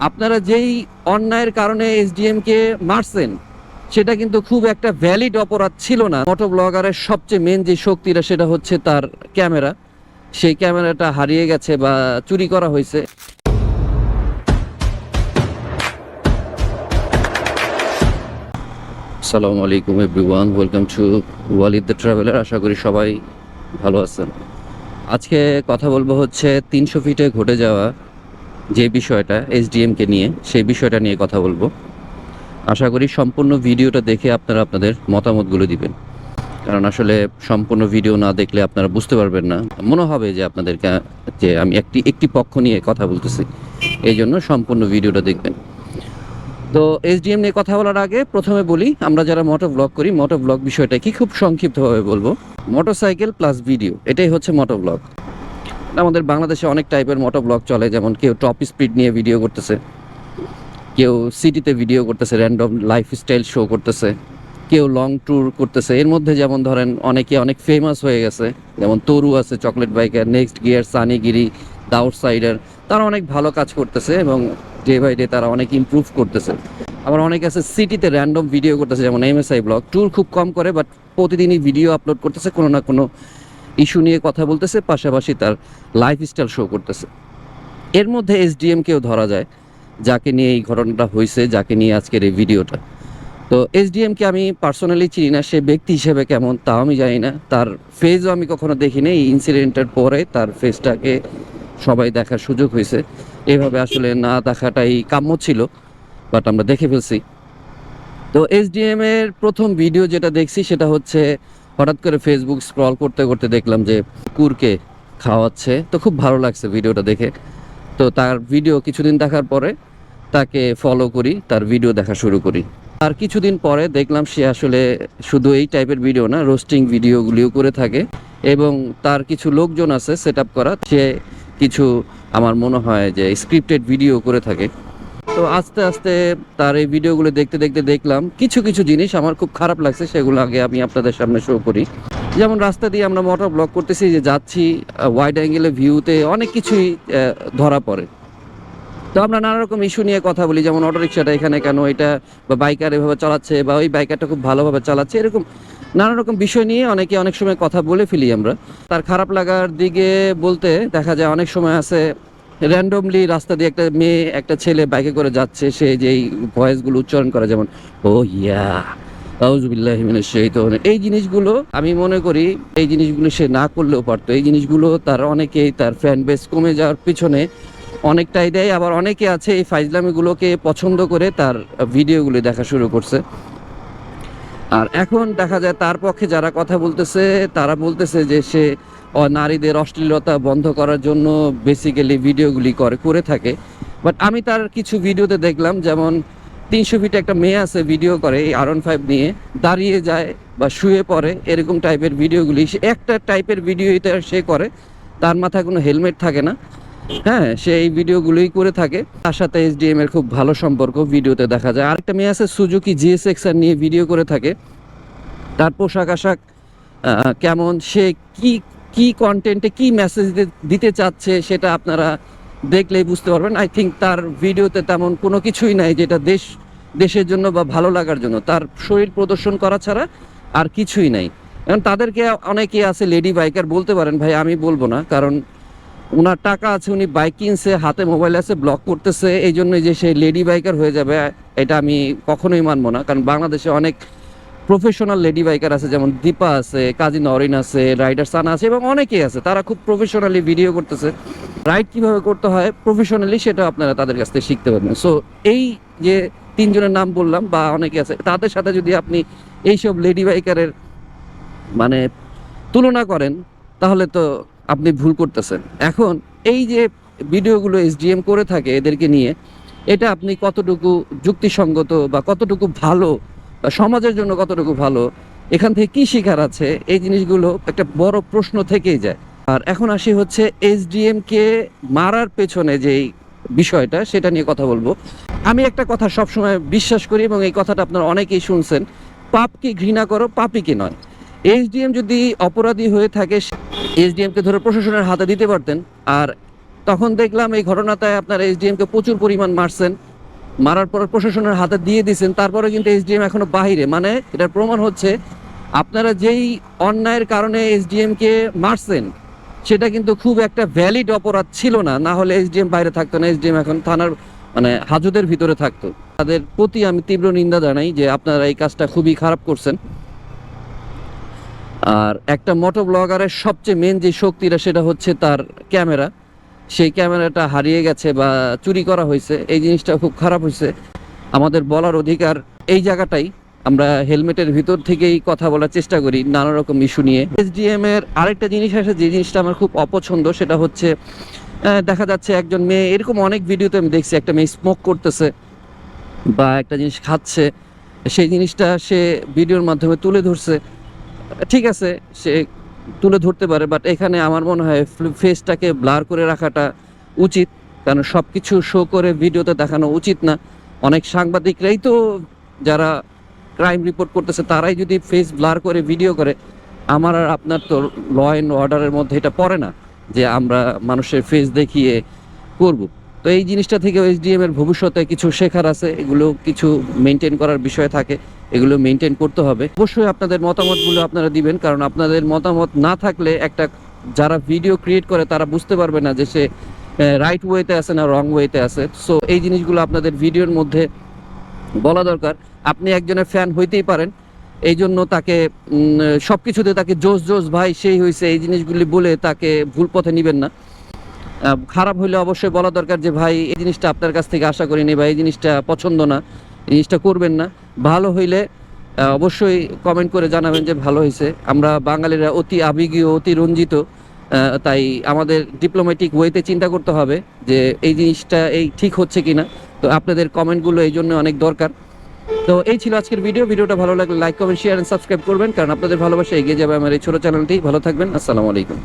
আপনারা যেই অন্যায়ের কারণে এসডিএম কে মারছেন সেটা কিন্তু খুব একটা ভ্যালিড অপরাধ ছিল না। মোটো ব্লগারের সবচেয়ে মেন যে শক্তিটা সেটা হচ্ছে তার ক্যামেরা। সেই ক্যামেরাটা হারিয়ে গেছে বা চুরি করা হয়েছে। আসসালামু আলাইকুম everyone, welcome to Walid the traveller. আশা করি সবাই ভালো আছেন। আজকে কথা বলবো হচ্ছে 300 ফিটে ঘটে যাওয়া যে বিষয়টা এসডিএমকে নিয়ে, সেই বিষয়টা নিয়ে কথা বলবো। আশা করি সম্পূর্ণ ভিডিওটা দেখে আপনারা আপনাদের মতামতগুলো দিবেন, কারণ আসলে সম্পূর্ণ ভিডিও না দেখলে আপনারা বুঝতে পারবেন না। মনে হবে যে আপনাদেরকে যে আমি একটি পক্ষ নিয়ে কথা বলতেছি, এই জন্য সম্পূর্ণ ভিডিওটা দেখবেন। তো এসডিএম নিয়ে কথা বলার আগে প্রথমে বলি, আমরা যারা মোটো ব্লগ করি, মোটো ব্লগ বিষয়টা কি খুব সংক্ষিপ্তভাবে বলবো। মোটরসাইকেল প্লাস ভিডিও, এটাই হচ্ছে মোটো ব্লগ। আমাদের বাংলাদেশে অনেক টাইপের মোটো ব্লগ চলে, যেমন কেউ টপ স্পিড নিয়ে ভিডিও করতেছে, কেউ সিটিতে ভিডিও করতেছে, র্যান্ডম লাইফস্টাইল শো করতেছে, কেউ লং ট্যুর করতেছে। এর মধ্যে যেমন ধরেন অনেকে অনেক ফেমাস হয়ে গেছে, যেমন তরু আছে, চকলেট বাইকার, নেক্সট গিয়ার, সানিগিরি, দ্য আউটসাইডার। তারা অনেক ভালো কাজ করতেছে এবং ডে বাই ডে তারা অনেক ইমপ্রুভ করতেছে। আবার অনেক আছে সিটিতে র্যান্ডম ভিডিও করতেছে, যেমন এমএসআই ব্লগ। ট্যুর খুব কম করে, বাট প্রতিদিনই ভিডিও আপলোড করতেছে, কোনো না কোনো ইস্যু নিয়ে কথা বলতেছে, পাশাপাশি তার লাইফস্টাইল শো করতেছে। এর মধ্যে এসডিএমকেও ধরা যায়, যাকে নিয়ে এই ঘটনাটা হয়েছে, যাকে নিয়ে আজকের এই ভিডিওটা। তো এসডিএমকে আমি পার্সোনালি চিনি না, সে ব্যক্তি হিসেবে কেমন তাও আমি জানি না, তার ফেজও আমি কখনো দেখিনি। এই ইনসিডেন্টের পরে তার ফেজটাকে সবাই দেখার সুযোগ হয়েছে। এভাবে আসলে না দেখাটাই কাম্য ছিল, বাট আমরা দেখে ফেলছি। তো এসডিএম এর প্রথম ভিডিও যেটা দেখছি সেটা হচ্ছে, হঠাৎ করে ফেসবুক স্ক্রল করতে করতে দেখলাম যে কুকুরকে খাওয়াচ্ছে। তো খুব ভালো লাগছে ভিডিওটা দেখে। তো তার ভিডিও কিছুদিন দেখার পরে তাকে ফলো করি, তার ভিডিও দেখা শুরু করি। আর কিছুদিন পরে দেখলাম সে আসলে শুধু এই টাইপের ভিডিও না, রোস্টিং ভিডিওগুলিও করে থাকে এবং তার কিছু লোকজন আছে সেট আপ করা। সে কিছু, আমার মনে হয় যে স্ক্রিপ্টেড ভিডিও করে থাকে। তো আস্তে আস্তে তার এই ভিডিওগুলো দেখতে দেখতে দেখলাম কিছু কিছু জিনিস আমার খুব খারাপ লাগছে, সেগুলো আগে আমি আপনাদের সামনে শো করি। যেমন রাস্তা দিয়ে আমরা মোটর ব্লগ করতেছি, যে যাচ্ছি, ওয়াইড অ্যাঙ্গেলে ভিউতে অনেক কিছুই ধরা পড়ে। তো আমরা নানা রকম ইস্যু নিয়ে কথা বলি, যেমন অটোরিকশাটা এখানে কেন, এটা বা বাইকার এভাবে চালাচ্ছে, বা ওই বাইকারটা খুব ভালোভাবে চালাচ্ছে, এরকম নানা রকম বিষয় নিয়ে অনেকে অনেক সময় কথা বলে ফেলি আমরা। তার খারাপ লাগার দিকে বলতে দেখা যায় অনেক সময় আছে র্যান্ডমলি রাস্তা দিয়ে একটা মেয়ে, একটা ছেলে বাইকে করে যাচ্ছে, সে যেই ভয়েসগুলো উচ্চারণ করে, যেমন ও ইয়া আউযুবিল্লাহি মিনাশ শাইতানির, এই জিনিসগুলো আমি মনে করি এই জিনিসগুলো সে না করলেও পারতো। এই জিনিসগুলো তার অনেকেই তার ফ্যান বেস কমে যাওয়ার পিছনে অনেকটাই দেয়। আবার অনেকে আছে এই ফাইজলামিগুলোকে পছন্দ করে তার ভিডিওগুলি দেখা শুরু করছে। আর এখন দেখা যায় তার পক্ষে যারা কথা বলতেছে তারা বলতেছে যে সে নারীদের অশ্লীলতা বন্ধ করার জন্য বেসিক্যালি ভিডিওগুলি করে থাকে। বাট আমি তার কিছু ভিডিওতে দেখলাম, যেমন 300 ফিটে একটা মেয়ে আছে ভিডিও করে এই R15 নিয়ে, দাঁড়িয়ে যায় বা শুয়ে পড়ে, এরকম টাইপের ভিডিওগুলি একটা টাইপের ভিডিওতে সে করে। তার মাথায় কোনো হেলমেট থাকে না, হ্যাঁ, সে এই ভিডিওগুলোই করে থাকে। তার সাথে এসডিএম এর খুব ভালো সম্পর্ক ভিডিওতে দেখা যায়। আরেকটা মেয়ে আছে সুজুকি জিএসএক্সআর নিয়ে ভিডিও করে থাকে। তার পোশাক আশাক কেমন, সে কি কি কন্টেন্টে কি মেসেজ দিতে চাচ্ছে সেটা আপনারা দেখলেই বুঝতে পারবেন। আই থিঙ্ক তার ভিডিওতে তেমন কোনো কিছুই নাই যেটা দেশের জন্য বা ভালো লাগার জন্য। তার শরীর প্রদর্শন করা ছাড়া আর কিছুই নাই। এখন তাদেরকে অনেকে আছে লেডি বাইকার, বলতে পারেন ভাই, আমি বলবো না, কারণ ওনার টাকা আছে, উনি বাইক কিনছে, হাতে মোবাইল আছে, ব্লগ করতেছে, এই জন্যই যে সে লেডি বাইকার হয়ে যাবে এটা আমি কখনোই মানবো না। কারণ বাংলাদেশে অনেক প্রফেশনাল লেডি বাইকার আছে, যেমন দীপা আছে, কাজী নরিন আছে, রাইডার সানা আছে, এবং অনেকেই আছে তারা খুব প্রফেশনালি ভিডিও করতেছে। রাইড কিভাবে করতে হয় প্রফেশনালি সেটা আপনারা তাদের কাছ থেকে শিখতে পারবেন। সো এই যে তিনজনের নাম বললাম বা অনেকে আছে, তাদের সাথে যদি আপনি এইসব লেডি বাইকারের মানে তুলনা করেন তাহলে তো আপনি ভুল করতেছেন। এখন এই যে ভিডিওগুলো এসডিএম করে থাকে এদেরকে নিয়ে, এটা আপনি কতটুকু যুক্তিসঙ্গত বা কতটুকু ভালো বা সমাজের জন্য কতটুকু ভালো, এখান থেকে কি শিখার আছে, এই জিনিসগুলো একটা বড় প্রশ্ন থেকেই যায়। আর এখন আসি হচ্ছে এসডিএম কে মারার পেছনে যেই বিষয়টা, সেটা নিয়ে কথা বলবো। আমি একটা কথা সবসময় বিশ্বাস করি এবং এই কথাটা আপনারা অনেকেই শুনছেন, পাপকে ঘৃণা করো, পাপীকে নয়। এসডিএম যদি অপরাধী হয়ে থাকে, এসডিএমকে ধরে প্রশাসনের হাতে দিতে পারতেন। আর তখন দেখলাম এই ঘটনাতে আপনার এসডিএমকে প্রচুর পরিমাণ মারছেন, মারার পর প্রশাসনের হাতে দিয়ে দিয়েছেন, তারপরে কিন্তু এসডিএম এখনো বাহিরে। মানে এটার প্রমাণ হচ্ছে আপনারা যেই অন্যায়ের কারণে এসডিএমকে মারছেন সেটা কিন্তু খুব একটা ভ্যালিড অপরাধ ছিল না, না হলে এসডিএম বাইরে থাকতো না, এসডিএম এখন থানার মানে হাজতের ভিতরে থাকতো। তাদের প্রতি আমি তীব্র নিন্দা জানাই যে আপনারা এই কাজটা খুবই খারাপ করছেন। আর একটা মোটো ব্লগারের সবচেয়ে মেন যে শক্তিটা সেটা হচ্ছে তার ক্যামেরা। সেই ক্যামেরাটা হারিয়ে গেছে বা চুরি করা হয়েছে, এই জিনিসটা খুব খারাপ হয়েছে। আমাদের বলার অধিকার এই জায়গাটাই, আমরা হেলমেটের ভিতর থেকেই কথা বলার চেষ্টা করি নানা রকম ইস্যু নিয়ে। এসডিএম এর আরেকটা জিনিস আছে, যে জিনিসটা আমার খুব অপছন্দ, সেটা হচ্ছে দেখা যাচ্ছে একজন মেয়ে, এরকম অনেক ভিডিওতে আমি দেখছি, একটা মেয়ে স্মোক করতেছে বা একটা জিনিস খাচ্ছে, সেই জিনিসটা সে ভিডিওর মাধ্যমে তুলে ধরছে। ঠিক আছে, সে তুলে ধরতে পারে, বাট এখানে আমার মনে হয় ফেসটাকে ব্লার করে রাখাটা উচিত, কারণ সব কিছু শো করে ভিডিওতে দেখানো উচিত না। অনেক সাংবাদিকরাই তো যারা ক্রাইম রিপোর্ট করতেছে তারাই যদি ফেস ব্লার করে ভিডিও করে, আমার আর আপনার তো ল অ্যান্ড অর্ডারের মধ্যে এটা পড়ে না যে আমরা মানুষের ফেস দেখিয়ে করব। তো এই জিনিসটা থেকে এসডিএম এর ভবিষ্যতে কিছু শেখার আছে, এগুলো কিছু মেনটেন করার বিষয় থাকে, এগুলো মেনটেন করতে হবে। অবশ্যই আপনাদের মতামতগুলো আপনারা দিবেন, কারণ আপনাদের মতামত না থাকলে একটা যারা ভিডিও ক্রিয়েট করে তারা বুঝতে পারবে না যে সে রাইট ওয়েতে আছে না রং ওয়েতে আছে। সো এই জিনিসগুলো আপনাদের ভিডিওর মধ্যে বলা দরকার। আপনি একজনের ফ্যান হইতেই পারেন, এই জন্য তাকে সব কিছুতে তাকে জোস জোস ভাই সেই হয়েছে এই জিনিসগুলি বলে তাকে ভুল পথে নিবেন না। খারাপ হইলে অবশ্যই বলা দরকার যে ভাই এই জিনিসটা আপনার কাছ থেকে আশা করিনি বা এই জিনিসটা পছন্দ না, এই জিনিসটা করবেন না। ভালো হইলে অবশ্যই কমেন্ট করে জানাবেন যে ভালো হয়েছে। আমরা বাঙালিরা অতি আবেগীয়, অতি রঞ্জিত, তাই আমাদের ডিপ্লোম্যাটিক ওয়েতে চিন্তা করতে হবে যে এই জিনিসটা এই ঠিক হচ্ছে কিনা। তো আপনাদের কমেন্টগুলো এই জন্য অনেক দরকার। তো এই ছিল আজকের ভিডিওটা ভালো লাগলে like comment share and subscribe করবেন, কারণ আপনাদের ভালোবাসা এগিয়ে যাবে আমার এই ছোট চ্যানেলটি। ভালো থাকবেন, আসসালামু আলাইকুম।